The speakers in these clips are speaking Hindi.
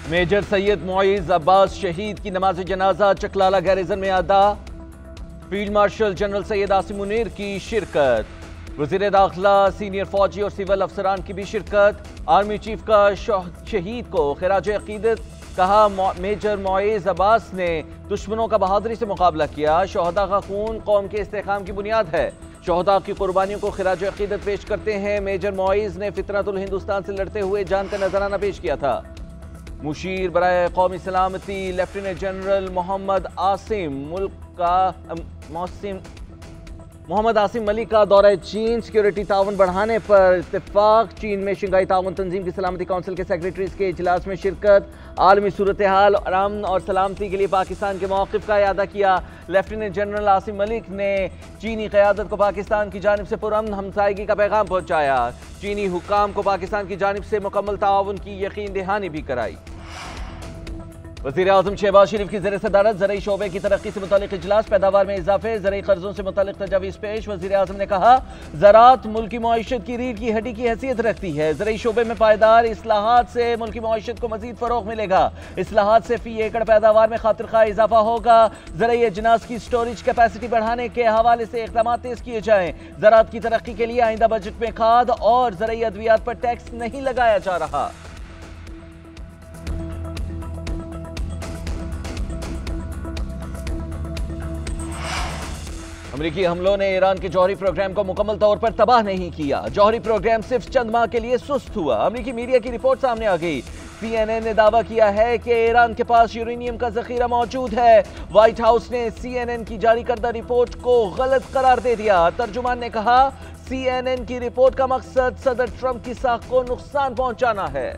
मेजर सैयद मुइज़ अब्बास शहीद की नमाज जनाजा चकलाला गैरिजन में अदा। Field marshal general Syed Asim Munir की शिरकत। वज़ीर दाखिला, सीनियर फौजी और सिविल अफसरान की भी शिरकत। आर्मी चीफ का शहीद को खिराज अकीदत। कहा, मेजर मुइज़ अब्बास ने दुश्मनों का बहादुरी से मुकाबला किया। शहदा का खून कौम के इस्तेकाम की बुनियाद है। शहदा की कुर्बानियों को खिराज अकीदत पेश करते हैं मेजर मुइज़ ने फितरतुल हिंदुस्तान से लड़ते हुए जान का नजराना पेश किया था। मुशीर बराए कौमी सलामती लेफ्टिनेंट जनरल मोहम्मद आसिम मलिक का दौरा चीन। सिक्योरिटी ताउन बढ़ाने पर इत्तेफाक। चीन में शंघाई ताउन तंजीम की सलामती काउंसिल के सेक्रेटरीज के इजलास में शिरकत। आलमी सूरत हाल, अमन और सलामती के लिए पाकिस्तान के मौक़िफ़ का इयादा किया। लेफ्टिनेंट जनरल आसिम मलिक ने चीनी क़यादत को पाकिस्तान की जानिब से पुरअमन हमसायगी का पैगाम पहुँचाया। चीनी हुक्काम को पाकिस्तान की जानिब से मुकम्मल ताउन की यकीन दहानी भी कराई। वज़ीर आज़म शहबाज शरीफ की ज़ेर सदारत ज़रई शोबे की तरक्की से मुतालिक इजलास। पैदावार में इजाफे, ज़रई कर्जों से मुतालिक तजावीज़ पेश। वज़ीर आज़म ने कहा, ज़राअत मुल्क की मईशत की रीढ़ की हड्डी की हैसियत रखती है। ज़रई शोबे में पायदार इस्लाहात से मुल्क की मईशत को मज़ीद फ़रोग़ मिलेगा। इस्लाहात से फ़ी एकड़ पैदावार में खातिर खा इजाफा होगा। ज़रई अजनास की स्टोरेज कैपेसिटी बढ़ाने के हवाले से इक़दाम तेज़ किए जाएँ। ज़राअत की तरक्की के लिए आइंदा बजट में खाद और ज़रई अद्वियात पर टैक्स नहीं लगाया जा रहा। अमेरिकी हमलों ने ईरान के जौहरी प्रोग्राम को मुकम्मल तौर पर तबाह नहीं किया। जौहरी प्रोग्राम सिर्फ चंद माह के लिए सुस्त हुआ। अमेरिकी मीडिया की रिपोर्ट सामने आ गई। CNN ने दावा किया है कि ईरान के पास यूरेनियम का जखीरा मौजूद है। व्हाइट हाउस ने CNN की जारी करदा रिपोर्ट को गलत करार दे दिया। तर्जुमान ने कहा, CNN की रिपोर्ट का मकसद सदर ट्रंप की साख को नुकसान पहुंचाना है।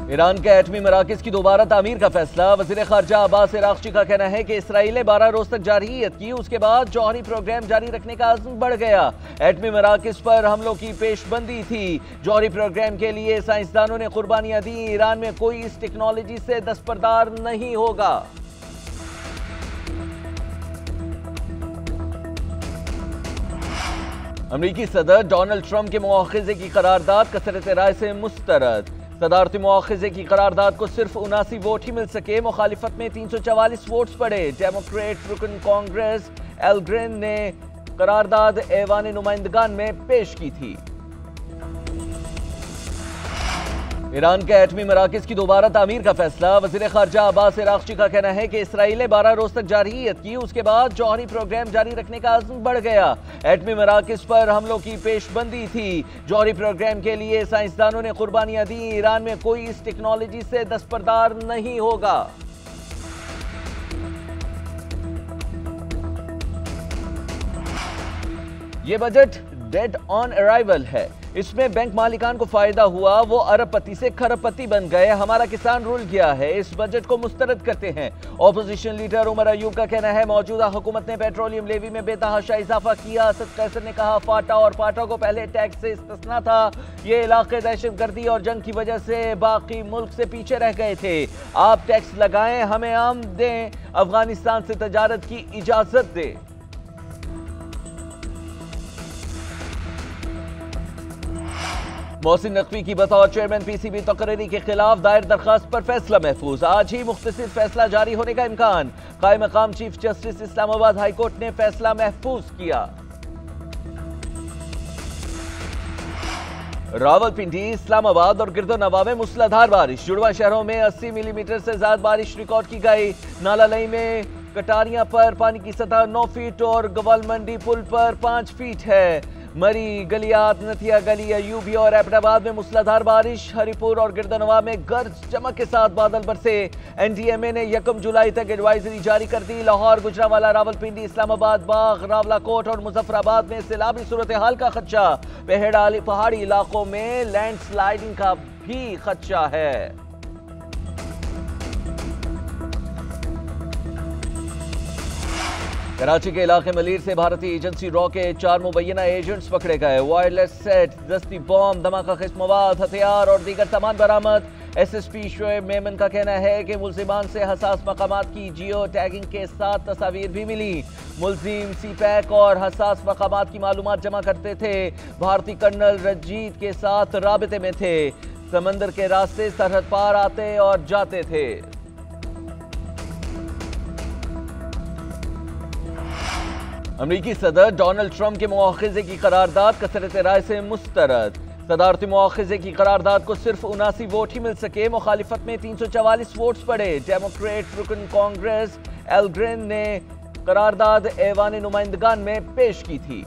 ईरान के एटमी मराकज़ की दोबारा तामीर का फैसला। वज़ीर ख़ारजा अब्बास इराक़ची का कहना है कि इसराइल ने 12 रोज़ तक जारहियत की, उसके बाद जौहरी प्रोग्राम जारी रखने का अज़्म बढ़ गया। एटमी मराकज़ पर हमलों की पेशबंदी थी। जौहरी प्रोग्राम के लिए साइंसदानों ने कुर्बानियां दी। ईरान में कोई इस टेक्नोलॉजी से दस्तबरदार नहीं होगा। अमरीकी सदर डोनाल्ड ट्रंप के मुआख़ज़े की करारदाद कसरत राय से मुस्तरद। सदारती मुआख़ज़े की करारदाद को सिर्फ 79 वोट ही मिल सके। मुखालिफत में 344 वोट्स पड़े। डेमोक्रेट रुकन कांग्रेस एल ग्रेन ने करारदाद ऐवान नुमाइंदगान में पेश की थी। ईरान के एटमी मराकज़ की दोबारा तामीर का फैसला। वज़ीर ख़ारजा अब्बास इराक़ची का कहना है कि इसराइल ने 12 रोज़ तक जारहियत की, उसके बाद जौहरी प्रोग्राम जारी रखने का अज़्म बढ़ गया। एटमी मराकज़ पर हमलों की पेशबंदी थी। जौहरी प्रोग्राम के लिए साइंसदानों ने कुर्बानियां दी। ईरान में कोई इस टेक्नोलॉजी से दस्तबरदार नहीं होगा। ये बजट डेड ऑन अराइवल है। इसमें बैंक मालिकान को फायदा हुआ, वो अरबपति से खरबपति बन गए। हमारा किसान रुल गया है। इस बजट को मुस्तरद करते हैं। ऑपोजिशन लीडर उमर अयूब का कहना है, मौजूदा हुकूमत ने पेट्रोलियम लेवी में बेतहाशा इजाफा किया। असद कैसर ने कहा, फाटा और पाटा को पहले टैक्स से इस्तिस्ना था। ये इलाके दहशतगर्दी और जंग की वजह से बाकी मुल्क से पीछे रह गए थे। आप टैक्स लगाएं, हमें आम दें, अफगानिस्तान से तजारत की इजाजत दें। मोहसिन नकवी की बतौर चेयरमैन PCB तकरीरी के खिलाफ दायर दरखास्त पर फैसला महफूज। आज ही मुख्तसर फैसला जारी होने का इम्कान। कायम मकाम chief justice Islamabad high court ने फैसला महफूज किया। रावलपिंडी, इस्लामाबाद और गिरदोनवा में मूसलाधार बारिश। जुड़वा शहरों में 80 मिलीमीटर से ज्यादा बारिश रिकॉर्ड की गई। नालालई में कटारियां पर पानी की सतह 9 फीट और गवाल मंडी पुल पर 5 फीट है। मरी, गलियात, नथिया गली, अयूबी और एबटाबाद में मूसलाधार बारिश। हरिपुर और गिरदनवा में गरज चमक के साथ बादल बरसे। NDMA ने 1 जुलाई तक एडवाइजरी जारी कर दी। लाहौर, गुजरावाला, रावलपिंडी, इस्लामाबाद, बाग, रावलाकोट और मुजफ्फराबाद में सैलाबी सूरत हाल का खदशा। पहाड़ी इलाकों में लैंडस्लाइडिंग का भी खदशा है। कराची के इलाके मलीर से भारतीय एजेंसी रॉ के 4 मुबैना एजेंट्स पकड़े गए। वायरलेस सेट, दस्ती बॉम्ब, धमाका खेज मवाद, हथियार और दीगर सामान बरामद। SSP शोएब मेमन का कहना है कि मुल्जिमान से हसास मकामात की जियो टैगिंग के साथ तस्वीर भी मिली। मुल्जिम CPAC और हसास मकामात की मालूमात जमा करते थे। भारतीय कर्नल रंजीत के साथ राबते में थे। समंदर के रास्ते सरहद पार आते और जाते थे। अमरीकी सदर डोनाल्ड ट्रंप के मुआखजे की करारदाद कसरत राय से मुस्तरद। सदारती मुआखजे की करारदाद को सिर्फ 79 वोट ही मिल सके। मुखालिफत में 344 वोट्स पड़े। डेमोक्रेट रुकन कांग्रेस एल ग्रेन ने करारदाद ऐवान नुमाइंदगान में पेश की थी।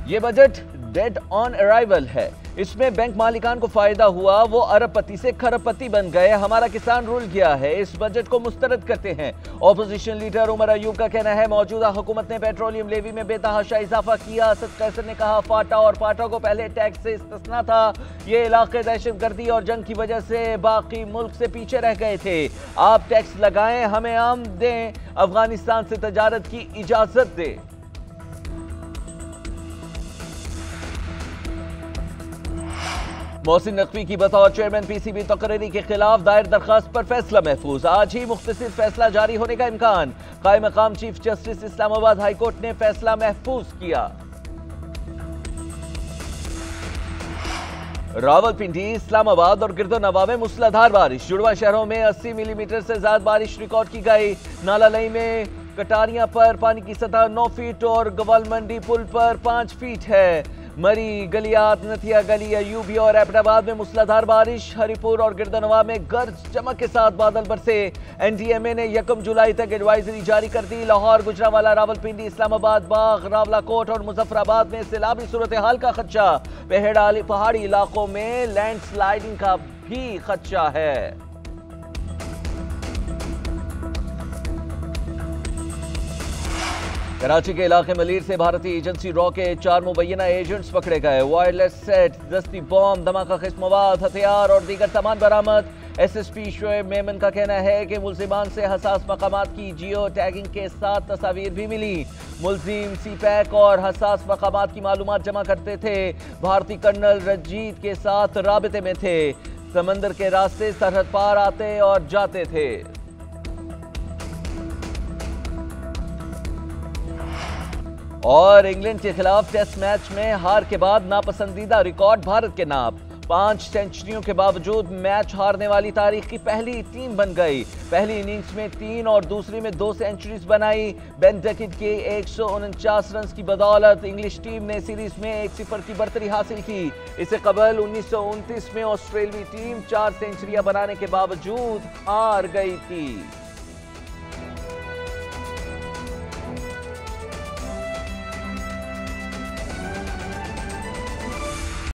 ये बजट डेड ऑन अराइवल है। इसमें बैंक मालिकान को फायदा हुआ, वो अरबपति से खरबपति बन गए। हमारा किसान रुल गया है। इस बजट को मुस्तरद करते हैं। ऑपोजिशन लीडर उमर अयूब का कहना है मौजूदा हुकूमत ने पेट्रोलियम लेवी में बेतहाशा इजाफा किया। असद कैसर ने कहा फाटा और पाटा को पहले टैक्स से इस्तिस्ना था। ये इलाके दहशतगर्दी और जंग की वजह से बाकी मुल्क से पीछे रह गए थे। आप टैक्स लगाएं, हमें आम दें, अफगानिस्तान से तजारत की इजाजत दें। मोहसिन नकवी की बतौर चेयरमैन PCB तकरीरी के खिलाफ दायर दरखास्त पर फैसला महफूज। आज ही मुख्तसर फैसला जारी होने का इम्कान। कायम मकाम chief justice Islamabad high court ने फैसला महफूज किया। रावलपिंडी, इस्लामाबाद और गिरदोनवा में मूसलाधार बारिश। जुड़वा शहरों में 80 मिलीमीटर से ज्यादा बारिश रिकॉर्ड की गई। नाला लई में कटारियां पर पानी की सतह 9 फीट और गवाल मंडी पुल पर 5 फीट है। मरी, गलियात, नथिया गली, अयूबी और एबटाबाद में मूसलाधार बारिश। हरिपुर और गिरदनवा में गरज चमक के साथ बादल बरसे। NDMA ने 1 जुलाई तक एडवाइजरी जारी कर दी। लाहौर, गुजरावाला, रावलपिंडी, इस्लामाबाद, बाग, रावलाकोट और मुजफ्फराबाद में सैलाबी सूरत हाल का खदशा। पहाड़ी इलाकों में लैंडस्लाइडिंग का भी खदशा है। कराची के इलाके मलीर से भारतीय एजेंसी रॉ के 4 मुबैना एजेंट्स पकड़े गए। वायरलेस सेट, दस्ती बॉम्ब, धमाका खिस मवाद, हथियार और दीगर सामान बरामद। SSP शोएब मेमन का कहना है कि मुल्जिमान से हसास मकामात की जियो टैगिंग के साथ तस्वीर भी मिली। मुल्जिम CPAC और हसास मकामात की मालूमात जमा करते थे। भारतीय कर्नल रंजीत के साथ राबते में थे। समंदर के रास्ते सरहद पार आते और जाते थे। और इंग्लैंड के खिलाफ टेस्ट मैच में हार के बाद नापसंदीदा रिकॉर्ड भारत के नाम। 5 सेंचुरियों के बावजूद मैच हारने वाली तारीख की पहली टीम बन गई। पहली इनिंग्स में 3 और दूसरी में 2 सेंचुरीज बनाई। बेन डकेट के 149 रन की बदौलत इंग्लिश टीम ने सीरीज में 1-0 की बढ़तरी हासिल की। इससे कबल 1929 में ऑस्ट्रेलियाई टीम 4 सेंचुरियां बनाने के बावजूद हार गई थी।